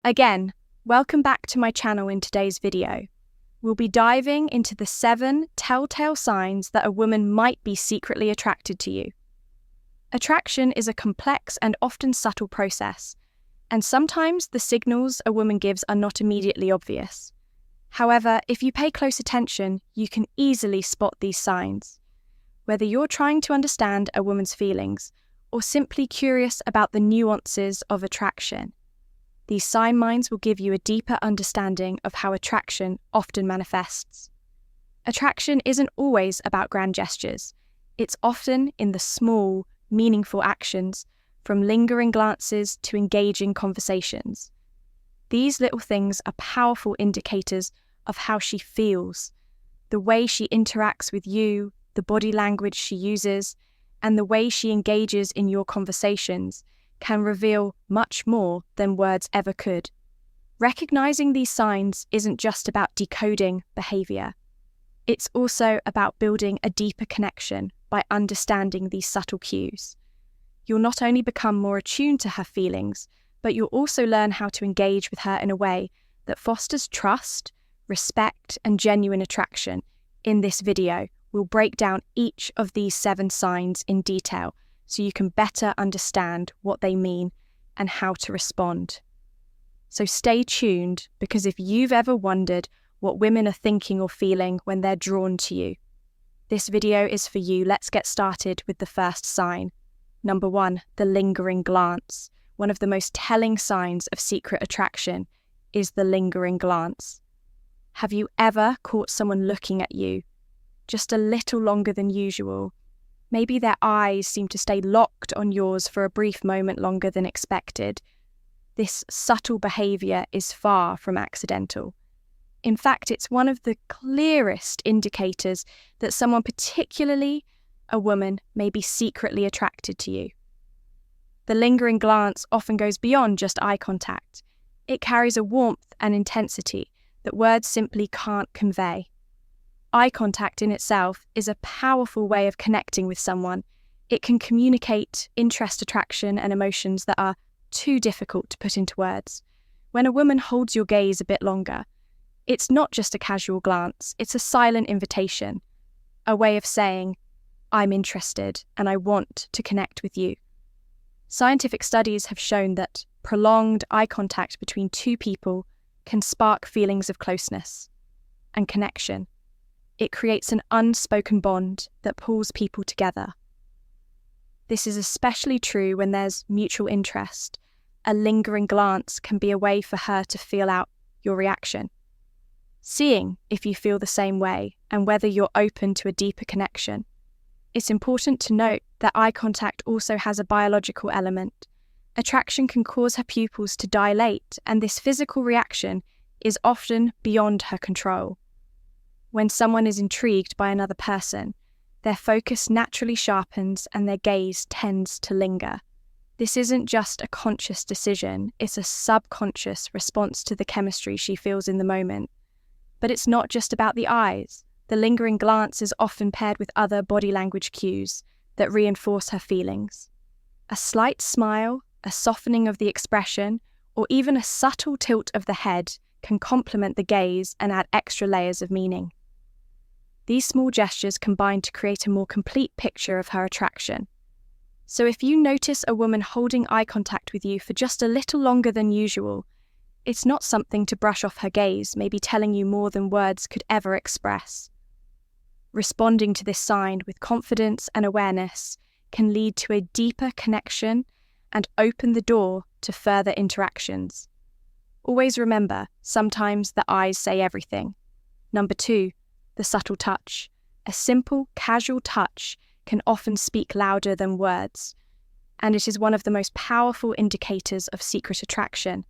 Again, welcome back to my channel in today's video. We'll be diving into the 7 telltale signs that a woman might be secretly attracted to you. Attraction is a complex and often subtle process, and sometimes the signals a woman gives are not immediately obvious. However, if you pay close attention, you can easily spot these signs. Whether you're trying to understand a woman's feelings or simply curious about the nuances of attraction, these sign minds will give you a deeper understanding of how attraction often manifests. Attraction isn't always about grand gestures. It's often in the small, meaningful actions, from lingering glances to engaging conversations. These little things are powerful indicators of how she feels, the way she interacts with you, the body language she uses, and the way she engages in your conversations can reveal much more than words ever could. Recognizing these signs isn't just about decoding behavior. It's also about building a deeper connection by understanding these subtle cues. You'll not only become more attuned to her feelings, but you'll also learn how to engage with her in a way that fosters trust, respect, and genuine attraction. In this video, we'll break down each of these 7 signs in detail so you can better understand what they mean and how to respond. So stay tuned, because if you've ever wondered what women are thinking or feeling when they're drawn to you, this video is for you. Let's get started with the first sign. Number 1, the lingering glance. One of the most telling signs of secret attraction is the lingering glance. Have you ever caught someone looking at you just a little longer than usual? Maybe their eyes seem to stay locked on yours for a brief moment longer than expected. This subtle behavior is far from accidental. In fact, it's one of the clearest indicators that someone, particularly a woman, may be secretly attracted to you. The lingering glance often goes beyond just eye contact. It carries a warmth and intensity that words simply can't convey. Eye contact in itself is a powerful way of connecting with someone. It can communicate interest, attraction, and emotions that are too difficult to put into words. When a woman holds your gaze a bit longer, it's not just a casual glance, it's a silent invitation, a way of saying, "I'm interested and I want to connect with you." Scientific studies have shown that prolonged eye contact between 2 people can spark feelings of closeness and connection. It creates an unspoken bond that pulls people together. This is especially true when there's mutual interest. A lingering glance can be a way for her to feel out your reaction, seeing if you feel the same way and whether you're open to a deeper connection. It's important to note that eye contact also has a biological element. Attraction can cause her pupils to dilate, and this physical reaction is often beyond her control. When someone is intrigued by another person, their focus naturally sharpens and their gaze tends to linger. This isn't just a conscious decision, it's a subconscious response to the chemistry she feels in the moment. But it's not just about the eyes. The lingering glance is often paired with other body language cues that reinforce her feelings. A slight smile, a softening of the expression, or even a subtle tilt of the head can complement the gaze and add extra layers of meaning. These small gestures combine to create a more complete picture of her attraction. So if you notice a woman holding eye contact with you for just a little longer than usual, it's not something to brush off her gaze, maybe telling you more than words could ever express. Responding to this sign with confidence and awareness can lead to a deeper connection and open the door to further interactions. Always remember, sometimes the eyes say everything. Number 2, the subtle touch. A simple, casual touch can often speak louder than words, and it is one of the most powerful indicators of secret attraction.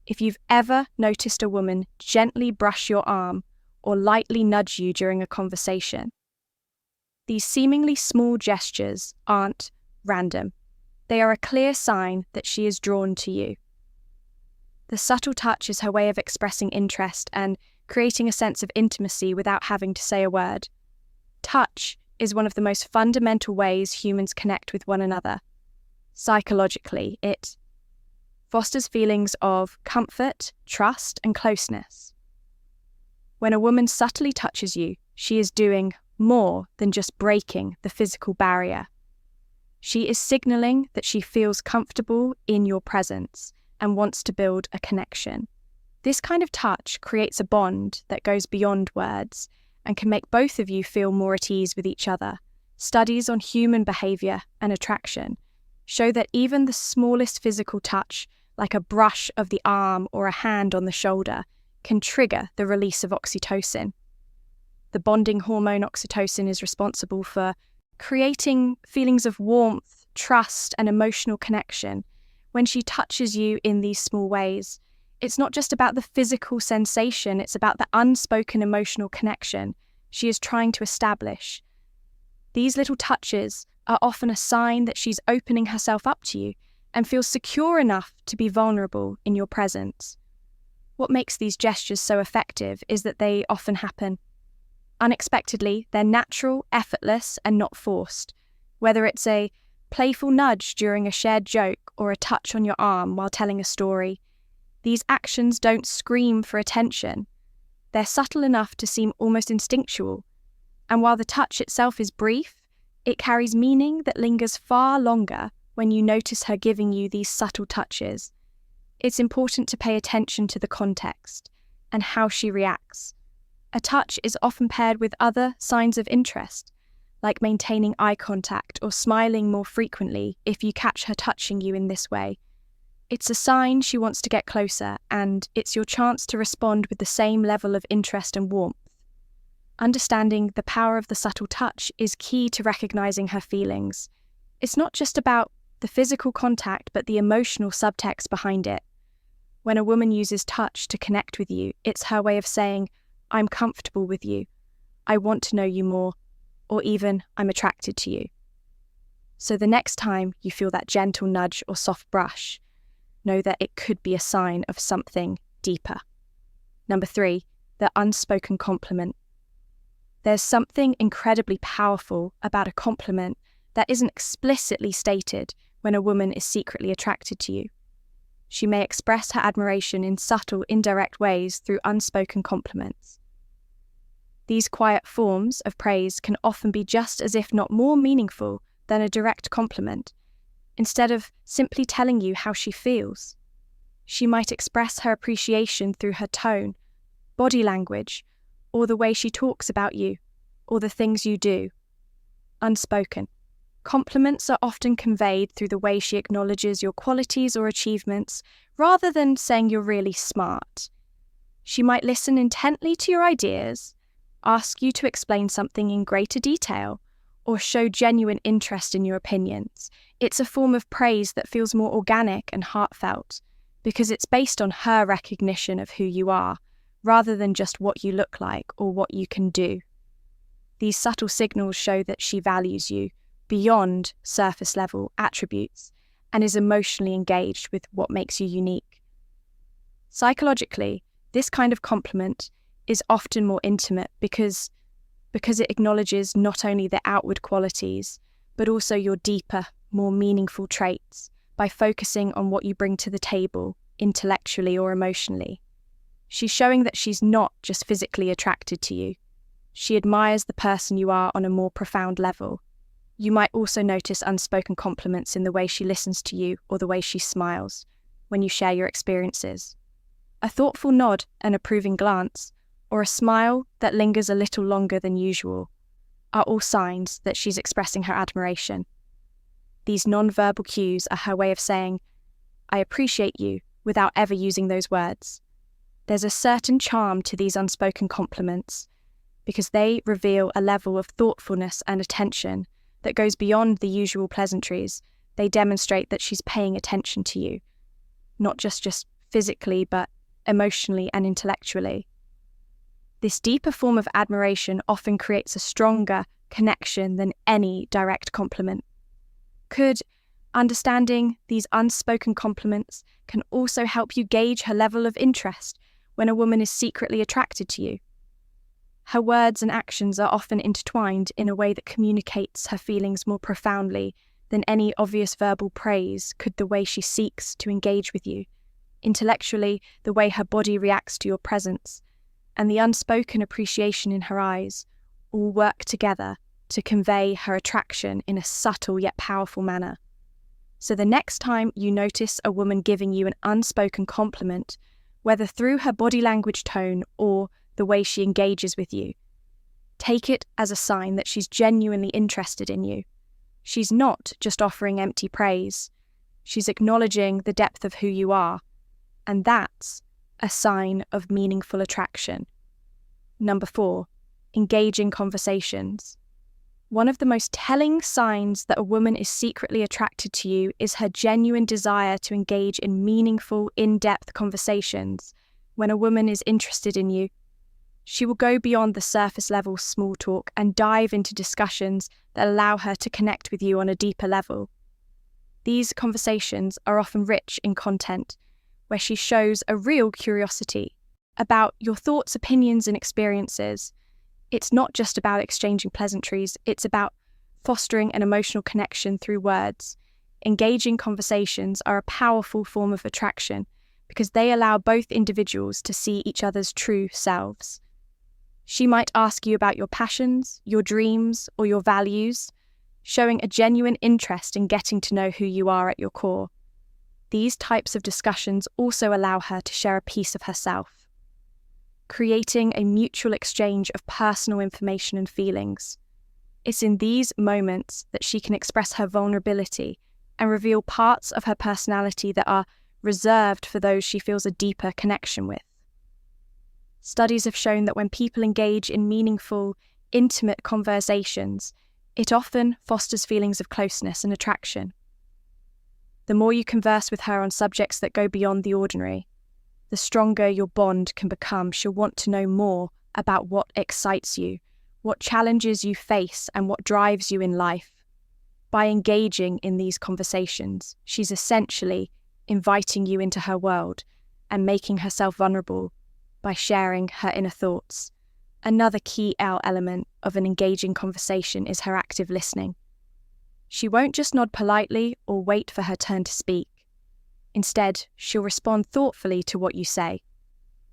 If you've ever noticed a woman gently brush your arm or lightly nudge you during a conversation, these seemingly small gestures aren't random. They are a clear sign that she is drawn to you. The subtle touch is her way of expressing interest and creating a sense of intimacy without having to say a word. Touch is one of the most fundamental ways humans connect with one another. Psychologically, it fosters feelings of comfort, trust, and closeness. When a woman subtly touches you, she is doing more than just breaking the physical barrier. She is signaling that she feels comfortable in your presence and wants to build a connection. This kind of touch creates a bond that goes beyond words and can make both of you feel more at ease with each other. Studies on human behavior and attraction show that even the smallest physical touch, like a brush of the arm or a hand on the shoulder, can trigger the release of oxytocin. The bonding hormone oxytocin is responsible for creating feelings of warmth, trust, and emotional connection. When she touches you in these small ways, it's not just about the physical sensation, it's about the unspoken emotional connection she is trying to establish. These little touches are often a sign that she's opening herself up to you and feels secure enough to be vulnerable in your presence. What makes these gestures so effective is that they often happen unexpectedly. They're natural, effortless, and not forced. Whether it's a playful nudge during a shared joke or a touch on your arm while telling a story, these actions don't scream for attention. They're subtle enough to seem almost instinctual. And while the touch itself is brief, it carries meaning that lingers far longer when you notice her giving you these subtle touches. It's important to pay attention to the context and how she reacts. A touch is often paired with other signs of interest, like maintaining eye contact or smiling more frequently if you catch her touching you in this way. It's a sign she wants to get closer, and it's your chance to respond with the same level of interest and warmth. Understanding the power of the subtle touch is key to recognizing her feelings. It's not just about the physical contact, but the emotional subtext behind it. When a woman uses touch to connect with you, it's her way of saying, "I'm comfortable with you, I want to know you more," or even, "I'm attracted to you." So the next time you feel that gentle nudge or soft brush, know that it could be a sign of something deeper. Number 3, the unspoken compliment. There's something incredibly powerful about a compliment that isn't explicitly stated when a woman is secretly attracted to you. She may express her admiration in subtle, indirect ways through unspoken compliments. These quiet forms of praise can often be just as if not more meaningful than a direct compliment. Instead of simply telling you how she feels, she might express her appreciation through her tone, body language, or the way she talks about you, or the things you do. Unspoken. Compliments are often conveyed through the way she acknowledges your qualities or achievements, rather than saying you're really smart. She might listen intently to your ideas, ask you to explain something in greater detail, or show genuine interest in your opinions. It's a form of praise that feels more organic and heartfelt, because it's based on her recognition of who you are, rather than just what you look like or what you can do. These subtle signals show that she values you beyond surface-level attributes and is emotionally engaged with what makes you unique. Psychologically, this kind of compliment is often more intimate because it acknowledges not only the outward qualities, but also your deeper, more meaningful traits by focusing on what you bring to the table, intellectually or emotionally. She's showing that she's not just physically attracted to you. She admires the person you are on a more profound level. You might also notice unspoken compliments in the way she listens to you or the way she smiles when you share your experiences. A thoughtful nod, an approving glance, or a smile that lingers a little longer than usual are all signs that she's expressing her admiration. These non-verbal cues are her way of saying, "I appreciate you," without ever using those words. There's a certain charm to these unspoken compliments because they reveal a level of thoughtfulness and attention that goes beyond the usual pleasantries. They demonstrate that she's paying attention to you, not just physically, but emotionally and intellectually. This deeper form of admiration often creates a stronger connection than any direct compliment. Understanding these unspoken compliments can also help you gauge her level of interest when a woman is secretly attracted to you. Her words and actions are often intertwined in a way that communicates her feelings more profoundly than any obvious verbal praise could the way she seeks to engage with you, intellectually, the way her body reacts to your presence, and the unspoken appreciation in her eyes all work together to convey her attraction in a subtle yet powerful manner. So the next time you notice a woman giving you an unspoken compliment, whether through her body language tone or the way she engages with you, take it as a sign that she's genuinely interested in you. She's not just offering empty praise. She's acknowledging the depth of who you are, and that's a sign of meaningful attraction. Number 4, engaging conversations. One of the most telling signs that a woman is secretly attracted to you is her genuine desire to engage in meaningful, in-depth conversations. When a woman is interested in you, she will go beyond the surface-level small talk and dive into discussions that allow her to connect with you on a deeper level. These conversations are often rich in content, where she shows a real curiosity about your thoughts, opinions, and experiences. It's not just about exchanging pleasantries, it's about fostering an emotional connection through words. Engaging conversations are a powerful form of attraction because they allow both individuals to see each other's true selves. She might ask you about your passions, your dreams, or your values, showing a genuine interest in getting to know who you are at your core. These types of discussions also allow her to share a piece of herself, creating a mutual exchange of personal information and feelings. It's in these moments that she can express her vulnerability and reveal parts of her personality that are reserved for those she feels a deeper connection with. Studies have shown that when people engage in meaningful, intimate conversations, it often fosters feelings of closeness and attraction. The more you converse with her on subjects that go beyond the ordinary, the stronger your bond can become. She'll want to know more about what excites you, what challenges you face, and what drives you in life. By engaging in these conversations, she's essentially inviting you into her world and making herself vulnerable by sharing her inner thoughts. Another key element of an engaging conversation is her active listening. She won't just nod politely or wait for her turn to speak. Instead, she'll respond thoughtfully to what you say,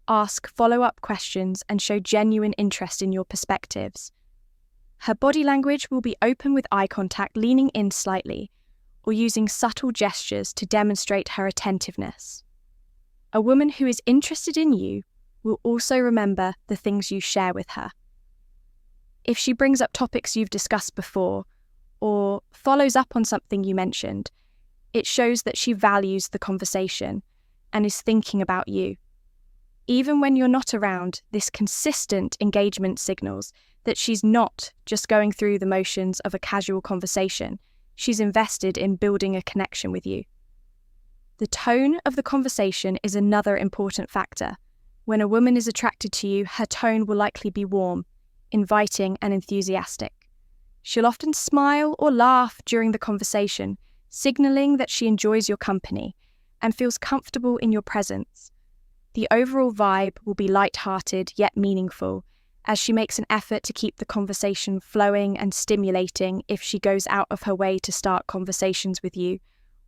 ask follow-up questions, and show genuine interest in your perspectives. Her body language will be open with eye contact, leaning in slightly, or using subtle gestures to demonstrate her attentiveness. A woman who is interested in you will also remember the things you share with her. If she brings up topics you've discussed before, or follows up on something you mentioned, it shows that she values the conversation and is thinking about you. Even when you're not around, this consistent engagement signals that she's not just going through the motions of a casual conversation. She's invested in building a connection with you. The tone of the conversation is another important factor. When a woman is attracted to you, her tone will likely be warm, inviting, and enthusiastic. She'll often smile or laugh during the conversation, signaling that she enjoys your company and feels comfortable in your presence. The overall vibe will be light-hearted yet meaningful, as she makes an effort to keep the conversation flowing and stimulating. If she goes out of her way to start conversations with you,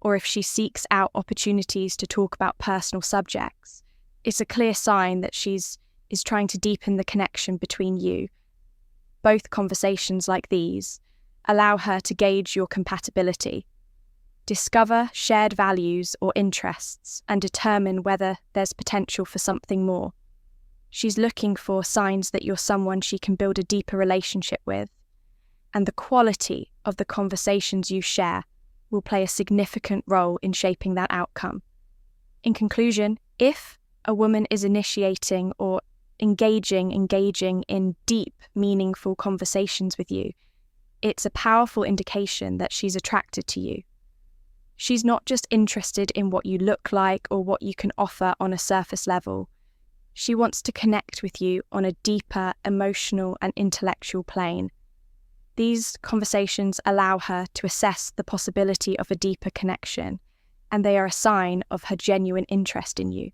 or if she seeks out opportunities to talk about personal subjects, it's a clear sign that she's trying to deepen the connection between you. Both conversations like these allow her to gauge your compatibility, discover shared values or interests, and determine whether there's potential for something more. She's looking for signs that you're someone she can build a deeper relationship with, and the quality of the conversations you share will play a significant role in shaping that outcome. In conclusion, if a woman is initiating or engaging in deep, meaningful conversations with you, it's a powerful indication that she's attracted to you. She's not just interested in what you look like or what you can offer on a surface level. She wants to connect with you on a deeper emotional and intellectual plane. These conversations allow her to assess the possibility of a deeper connection, and they are a sign of her genuine interest in you.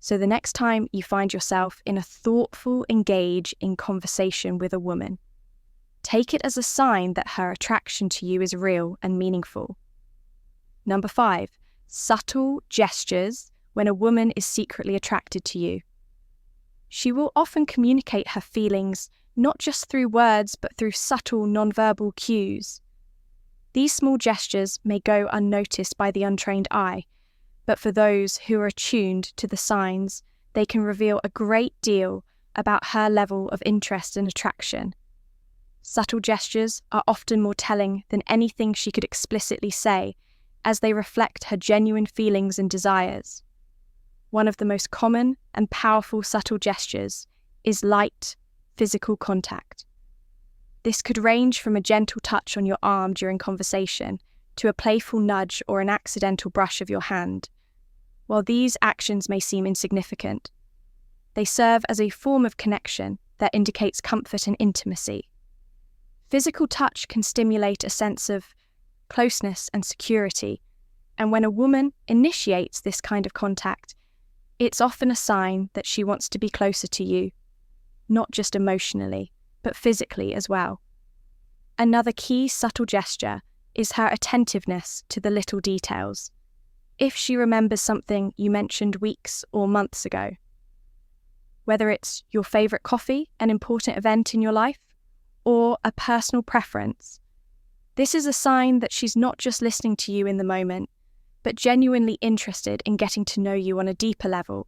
So the next time you find yourself in a thoughtful, engaging conversation with a woman, take it as a sign that her attraction to you is real and meaningful. Number 5, subtle gestures when a woman is secretly attracted to you. She will often communicate her feelings not just through words but through subtle nonverbal cues. These small gestures may go unnoticed by the untrained eye, but for those who are attuned to the signs, they can reveal a great deal about her level of interest and attraction. Subtle gestures are often more telling than anything she could explicitly say, as they reflect her genuine feelings and desires. One of the most common and powerful subtle gestures is light, physical contact. This could range from a gentle touch on your arm during conversation to a playful nudge or an accidental brush of your hand. While these actions may seem insignificant, they serve as a form of connection that indicates comfort and intimacy. Physical touch can stimulate a sense of closeness and security, and when a woman initiates this kind of contact, it's often a sign that she wants to be closer to you, not just emotionally, but physically as well. Another key subtle gesture is her attentiveness to the little details. If she remembers something you mentioned weeks or months ago, whether it's your favourite coffee, an important event in your life, or a personal preference, this is a sign that she's not just listening to you in the moment, but genuinely interested in getting to know you on a deeper level.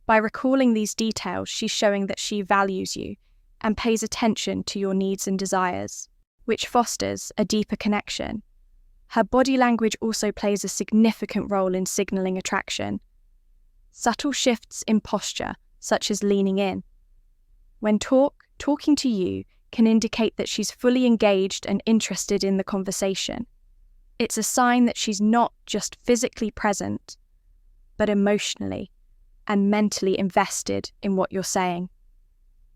By recalling these details, she's showing that she values you and pays attention to your needs and desires, which fosters a deeper connection. Her body language also plays a significant role in signalling attraction. Subtle shifts in posture, such as leaning in, when talking to you, can indicate that she's fully engaged and interested in the conversation. It's a sign that she's not just physically present, but emotionally and mentally invested in what you're saying.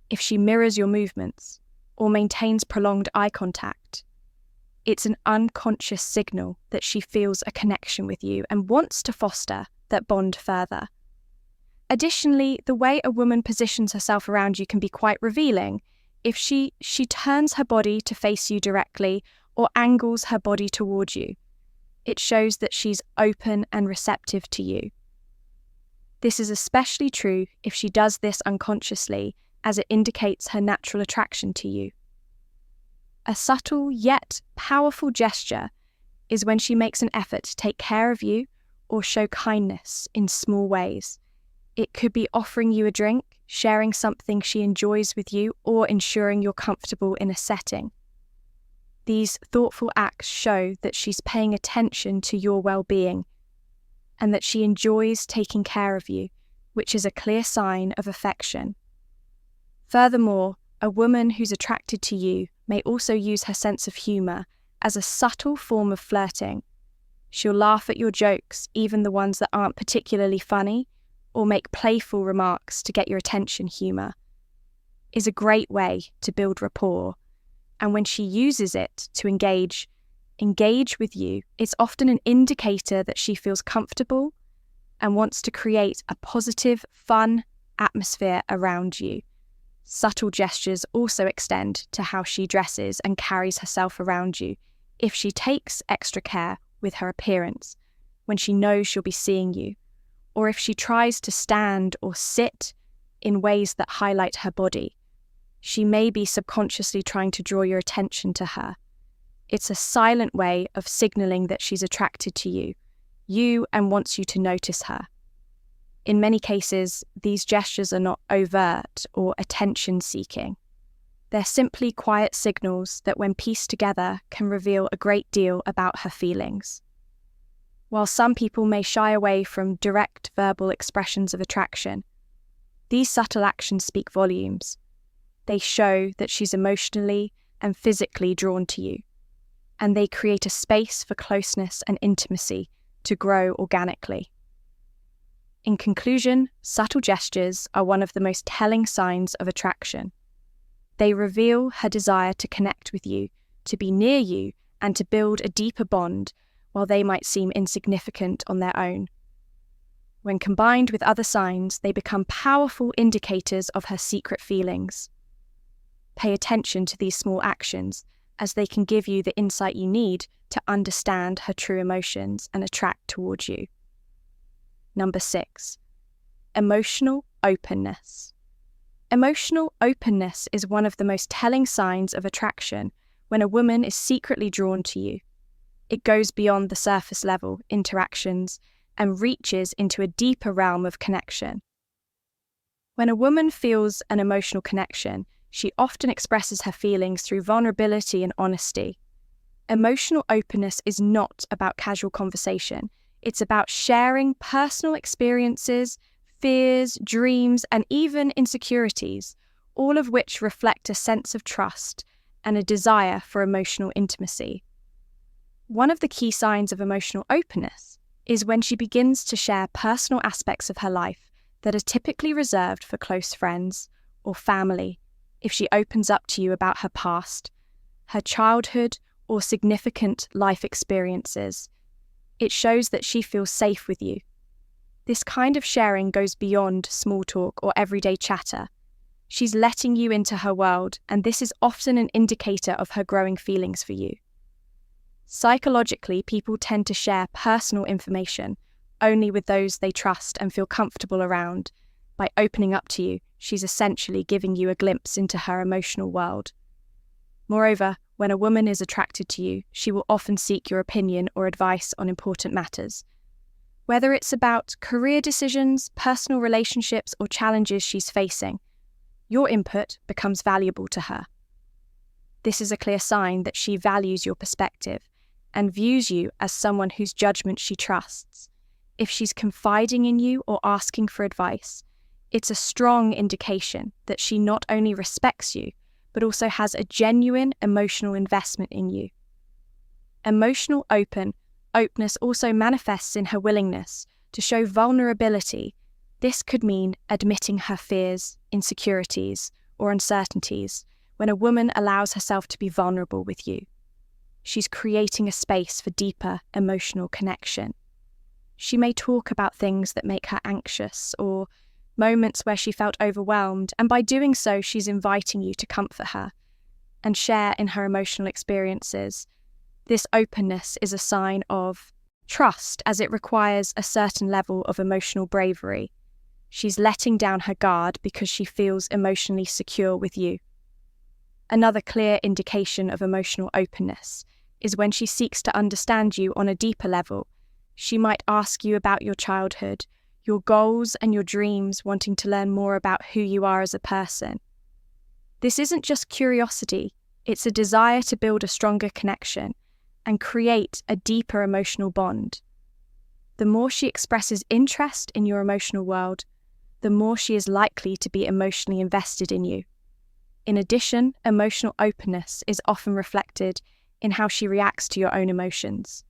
If she mirrors your movements or maintains prolonged eye contact, it's an unconscious signal that she feels a connection with you and wants to foster that bond further. Additionally, the way a woman positions herself around you can be quite revealing. If she turns her body to face you directly or angles her body towards you, it shows that she's open and receptive to you. This is especially true if she does this unconsciously, as it indicates her natural attraction to you. A subtle yet powerful gesture is when she makes an effort to take care of you or show kindness in small ways. It could be offering you a drink, sharing something she enjoys with you, or ensuring you're comfortable in a setting. These thoughtful acts show that she's paying attention to your well-being and that she enjoys taking care of you, which is a clear sign of affection. Furthermore, a woman who's attracted to you may also use her sense of humour as a subtle form of flirting. She'll laugh at your jokes, even the ones that aren't particularly funny, or make playful remarks to get your attention. Humour is a great way to build rapport, and when she uses it to engage with you, it's often an indicator that she feels comfortable and wants to create a positive, fun atmosphere around you. Subtle gestures also extend to how she dresses and carries herself around you. If she takes extra care with her appearance when she knows she'll be seeing you, or if she tries to stand or sit in ways that highlight her body, she may be subconsciously trying to draw your attention to her. It's a silent way of signaling that she's attracted to you and wants you to notice her. In many cases, these gestures are not overt or attention-seeking. They're simply quiet signals that, when pieced together, can reveal a great deal about her feelings. While some people may shy away from direct verbal expressions of attraction, these subtle actions speak volumes. They show that she's emotionally and physically drawn to you, and they create a space for closeness and intimacy to grow organically. In conclusion, subtle gestures are one of the most telling signs of attraction. They reveal her desire to connect with you, to be near you, and to build a deeper bond, while they might seem insignificant on their own. When combined with other signs, they become powerful indicators of her secret feelings. Pay attention to these small actions, as they can give you the insight you need to understand her true emotions and attract towards you. Number 6, emotional openness. Emotional openness is one of the most telling signs of attraction when a woman is secretly drawn to you. It goes beyond the surface level interactions and reaches into a deeper realm of connection. When a woman feels an emotional connection, she often expresses her feelings through vulnerability and honesty. Emotional openness is not about casual conversation. It's about sharing personal experiences, fears, dreams, and even insecurities, all of which reflect a sense of trust and a desire for emotional intimacy. One of the key signs of emotional openness is when she begins to share personal aspects of her life that are typically reserved for close friends or family. If she opens up to you about her past, her childhood, or significant life experiences, it shows that she feels safe with you. This kind of sharing goes beyond small talk or everyday chatter. She's letting you into her world, and this is often an indicator of her growing feelings for you. Psychologically, people tend to share personal information only with those they trust and feel comfortable around. By opening up to you, she's essentially giving you a glimpse into her emotional world. Moreover, when a woman is attracted to you, she will often seek your opinion or advice on important matters. Whether it's about career decisions, personal relationships, or challenges she's facing, your input becomes valuable to her. This is a clear sign that she values your perspective and views you as someone whose judgment she trusts. If she's confiding in you or asking for advice, it's a strong indication that she not only respects you, but also has a genuine emotional investment in you. Emotional openness also manifests in her willingness to show vulnerability. This could mean admitting her fears, insecurities, or uncertainties. When a woman allows herself to be vulnerable with you, she's creating a space for deeper emotional connection. She may talk about things that make her anxious or moments where she felt overwhelmed, and by doing so, she's inviting you to comfort her and share in her emotional experiences. This openness is a sign of trust, as it requires a certain level of emotional bravery. She's letting down her guard because she feels emotionally secure with you. Another clear indication of emotional openness is when she seeks to understand you on a deeper level. She might ask you about your childhood, your goals and your dreams, wanting to learn more about who you are as a person. This isn't just curiosity, it's a desire to build a stronger connection and create a deeper emotional bond. The more she expresses interest in your emotional world, the more she is likely to be emotionally invested in you. In addition, emotional openness is often reflected in how she reacts to your own emotions.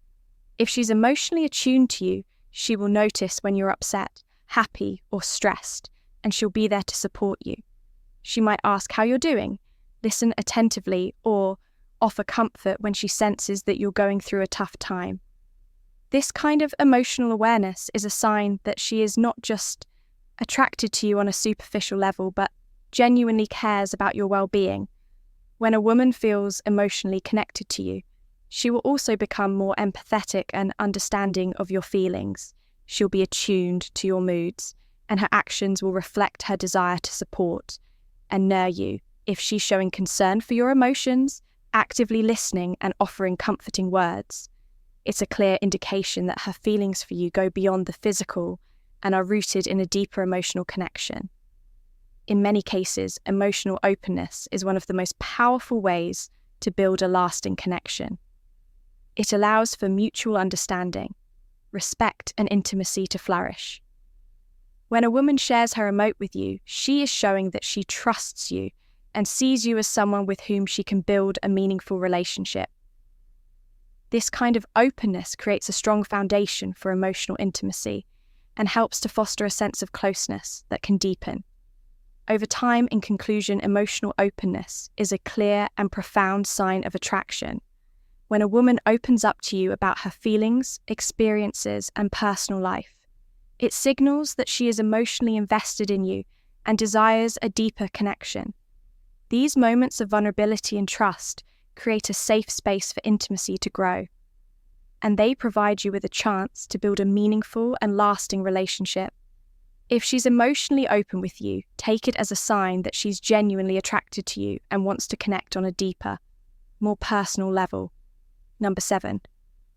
If she's emotionally attuned to you, she will notice when you're upset, happy, or stressed, and she'll be there to support you. She might ask how you're doing, listen attentively, or offer comfort when she senses that you're going through a tough time. This kind of emotional awareness is a sign that she is not just attracted to you on a superficial level, but genuinely cares about your well-being. When a woman feels emotionally connected to you, she will also become more empathetic and understanding of your feelings. She'll be attuned to your moods, and her actions will reflect her desire to support and nurture you. If she's showing concern for your emotions, actively listening and offering comforting words, it's a clear indication that her feelings for you go beyond the physical and are rooted in a deeper emotional connection. In many cases, emotional openness is one of the most powerful ways to build a lasting connection. It allows for mutual understanding, respect, and intimacy to flourish. When a woman shares her emote with you, she is showing that she trusts you and sees you as someone with whom she can build a meaningful relationship. This kind of openness creates a strong foundation for emotional intimacy and helps to foster a sense of closeness that can deepen. Over time, in conclusion, emotional openness is a clear and profound sign of attraction. When a woman opens up to you about her feelings, experiences, and personal life, it signals that she is emotionally invested in you and desires a deeper connection. These moments of vulnerability and trust create a safe space for intimacy to grow, and they provide you with a chance to build a meaningful and lasting relationship. If she's emotionally open with you, take it as a sign that she's genuinely attracted to you and wants to connect on a deeper, more personal level. Number 7,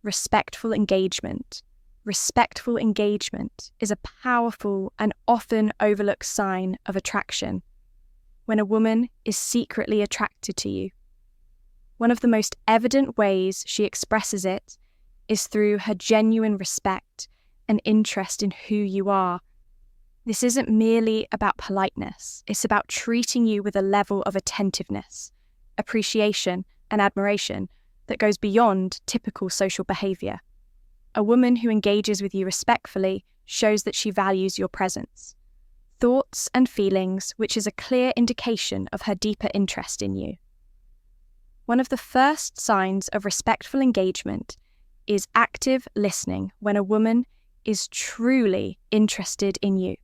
respectful engagement. Respectful engagement is a powerful and often overlooked sign of attraction when a woman is secretly attracted to you. One of the most evident ways she expresses it is through her genuine respect and interest in who you are. This isn't merely about politeness, it's about treating you with a level of attentiveness, appreciation, and admiration that goes beyond typical social behavior. A woman who engages with you respectfully shows that she values your presence, thoughts, and feelings, which is a clear indication of her deeper interest in you. One of the first signs of respectful engagement is active listening when a woman is truly interested in you.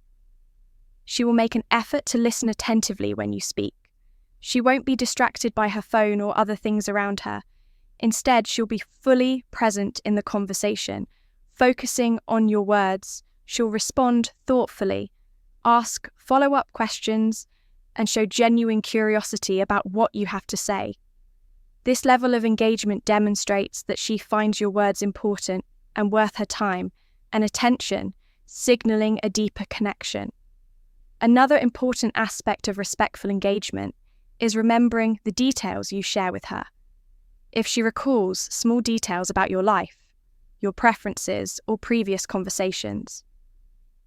She will make an effort to listen attentively when you speak. She won't be distracted by her phone or other things around her. Instead, she'll be fully present in the conversation, focusing on your words. She'll respond thoughtfully, ask follow-up questions, and show genuine curiosity about what you have to say. This level of engagement demonstrates that she finds your words important and worth her time and attention, signaling a deeper connection. Another important aspect of respectful engagement is remembering the details you share with her. If she recalls small details about your life, your preferences, or previous conversations,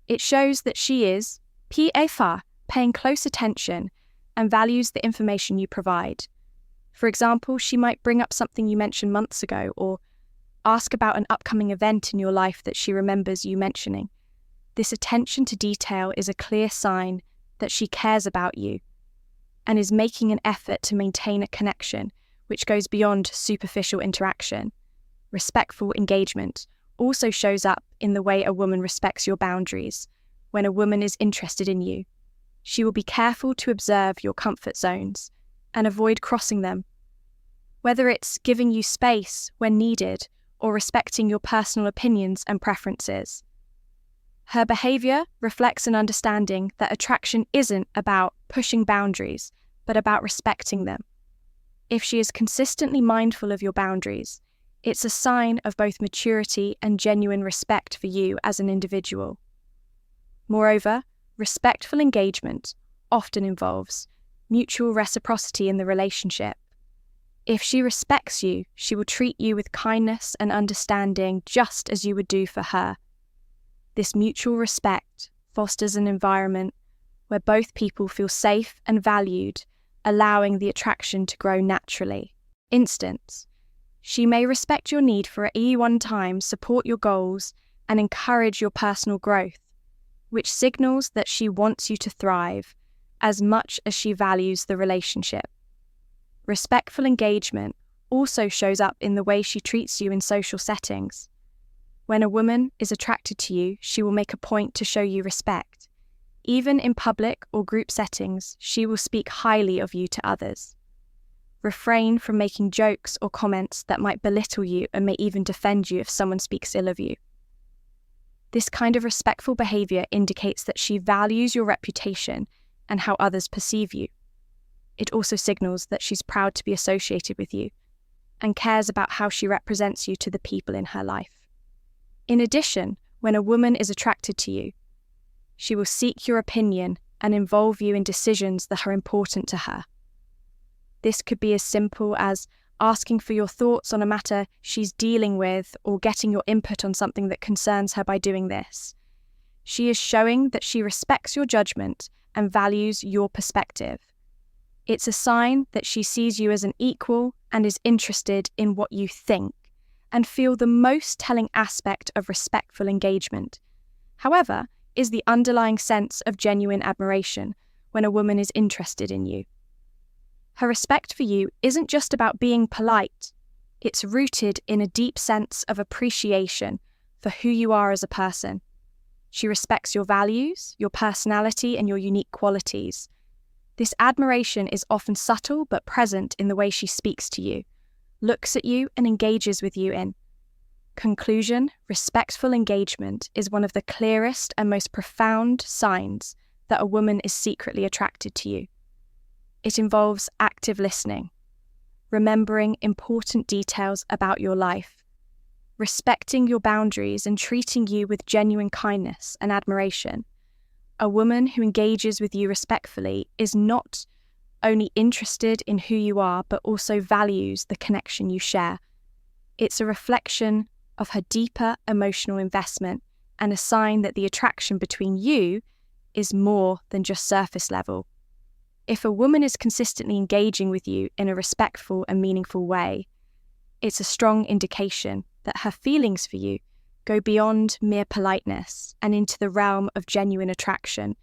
it shows that she is paying close attention and values the information you provide. For example, she might bring up something you mentioned months ago or ask about an upcoming event in your life that she remembers you mentioning. This attention to detail is a clear sign that she cares about you and is making an effort to maintain a connection which goes beyond superficial interaction. Respectful engagement also shows up in the way a woman respects your boundaries. When a woman is interested in you, she will be careful to observe your comfort zones and avoid crossing them. Whether it's giving you space when needed or respecting your personal opinions and preferences. Her behavior reflects an understanding that attraction isn't about pushing boundaries, but about respecting them. If she is consistently mindful of your boundaries, it's a sign of both maturity and genuine respect for you as an individual. Moreover, respectful engagement often involves mutual reciprocity in the relationship. If she respects you, she will treat you with kindness and understanding just as you would do for her. This mutual respect fosters an environment where both people feel safe and valued, allowing the attraction to grow naturally. Instance: she may respect your need for one time, support your goals, and encourage your personal growth, which signals that she wants you to thrive as much as she values the relationship. Respectful engagement also shows up in the way she treats you in social settings. When a woman is attracted to you, she will make a point to show you respect. Even in public or group settings, she will speak highly of you to others. Refrain from making jokes or comments that might belittle you and may even defend you if someone speaks ill of you. This kind of respectful behavior indicates that she values your reputation and how others perceive you. It also signals that she's proud to be associated with you and cares about how she represents you to the people in her life. In addition, when a woman is attracted to you, she will seek your opinion and involve you in decisions that are important to her. This could be as simple as asking for your thoughts on a matter she's dealing with or getting your input on something that concerns her by doing this. She is showing that she respects your judgment and values your perspective. It's a sign that she sees you as an equal and is interested in what you think, and feel the most telling aspect of respectful engagement, however, is the underlying sense of genuine admiration when a woman is interested in you. Her respect for you isn't just about being polite, it's rooted in a deep sense of appreciation for who you are as a person. She respects your values, your personality, and your unique qualities. This admiration is often subtle but present in the way she speaks to you, looks at you, and engages with you in. Conclusion: respectful engagement is one of the clearest and most profound signs that a woman is secretly attracted to you. It involves active listening, remembering important details about your life, respecting your boundaries, and treating you with genuine kindness and admiration. A woman who engages with you respectfully is not only interested in who you are, but also values the connection you share. It's a reflection of her deeper emotional investment and a sign that the attraction between you is more than just surface level. If a woman is consistently engaging with you in a respectful and meaningful way, it's a strong indication that her feelings for you go beyond mere politeness and into the realm of genuine attraction,